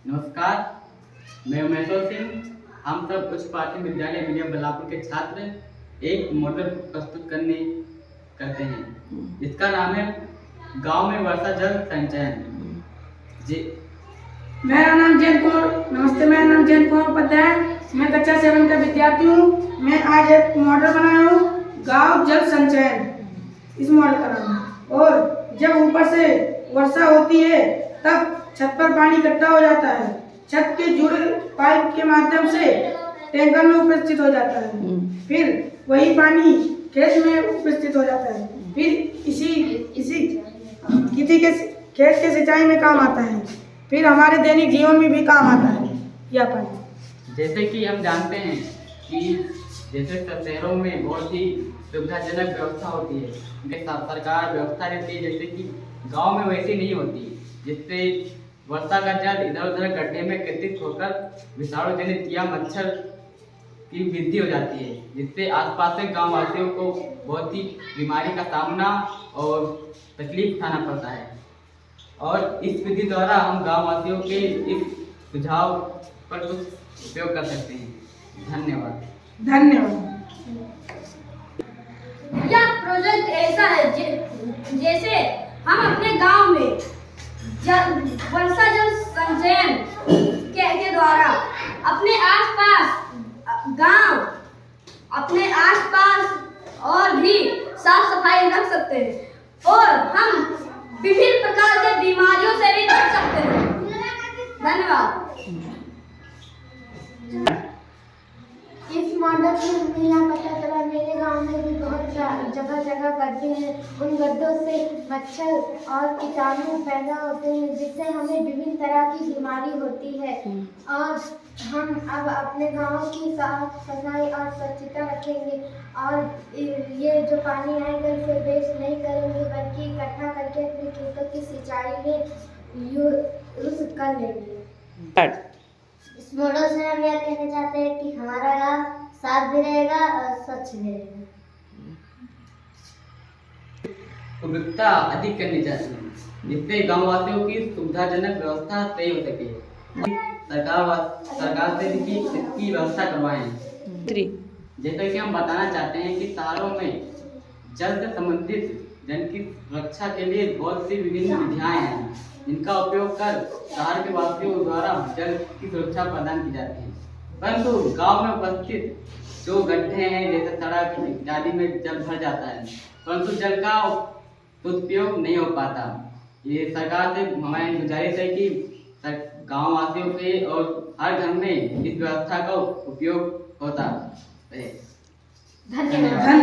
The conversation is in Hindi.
नमस्कार, मैं उमेश सिंह। हम सब उच्च प्राथमिक विद्यालय विनय बल्लापुर के छात्र एक मॉडल प्रस्तुत करते हैं जिसका नाम है गांव में वर्षा जल संचयन। जी, मेरा नाम जैन कुमार। नमस्ते, मेरा नाम जैन कुमार उपाध्याय। मैं कक्षा 7 का विद्यार्थी हूँ। मैं आज एक मॉडल बनाया हूँ, गांव जल संचयन इस मॉडल का नाम है। और जब ऊपर से वर्षा होती है तब छत पर पानी इकट्ठा हो जाता है। छत के जुड़े पाइप के माध्यम से टैंकर में उपस्थित हो जाता है। फिर वही पानी खेत में उपस्थित हो जाता है। फिर इसी खेत के सिंचाई में काम आता है। फिर हमारे दैनिक जीवन में भी काम आता है यह पानी। जैसे कि हम जानते हैं कि जैसे शहरों में बहुत ही सुविधाजनक व्यवस्था होती है, सरकार व्यवस्था रहती है, जैसे कि गांव में वैसी नहीं होती, जिससे वर्षा का जल इधर उधर गड्ढे में एकत्रित होकर विषाणु जनित या मच्छर की वृद्धि हो जाती है, जिससे आसपास के गाँव वासियों को बहुत ही बीमारी का सामना और तकलीफ उठाना पड़ता है। और इस विधि द्वारा हम गाँव वासियों के इस सुझाव पर कुछ उपयोग कर सकते हैं। धन्यवाद। यह प्रोजेक्ट ऐसा है जैसे हम अपने गांव में वर्षा जल संचयन के द्वारा अपने आसपास और भी साफ सफाई रख सकते हैं और हम विभिन्न प्रकार के बीमारियों से भी बच सकते हैं। धन्यवाद। इस मॉडल से हमें यह पता चला, मेरे गांव में भी बहुत जगह जगह गड्ढे हैं। उन गड्ढों से मच्छर और कीटाणु पैदा होते हैं, जिससे हमें विभिन्न तरह की बीमारी होती है। और हम अब अपने गांव की साफ सफाई और स्वच्छता रखेंगे और ये जो पानी आएगा इसे वेस्ट नहीं करेंगे, बल्कि इकट्ठा करके अपने खेतों की सिंचाई में यूज कर लेंगे। इस मॉडल से हम यह कहना चाहते हैं कि हमारा गांव साफ भी रहेगा और स्वच्छ भी रहेगा। उपयुक्तता अधिक करनी चाहिए, जिससे गाँव वासियों की सुविधाजनक व्यवस्था सही हो सके। सरकार से इसकी व्यवस्था करवाएं। जैसे कि हम बताना चाहते हैं कि शहरों में जल से संबंधित जन की सुरक्षा के लिए बहुत सी विभिन्न विधियाएं हैं, जिनका उपयोग कर शहर के वासियों द्वारा जल की सुरक्षा प्रदान की जाती है। परंतु गांव में उपस्थित जो गड्ढे हैं, जैसे सड़क इत्यादि में जल भर जाता है, परंतु जल का सदुपयोग नहीं हो पाता। ये सरकार से हमारी गुजारिश है कि गाँव वासियों के और हर घर में इस व्यवस्था का उपयोग होता है। धन्यवाद।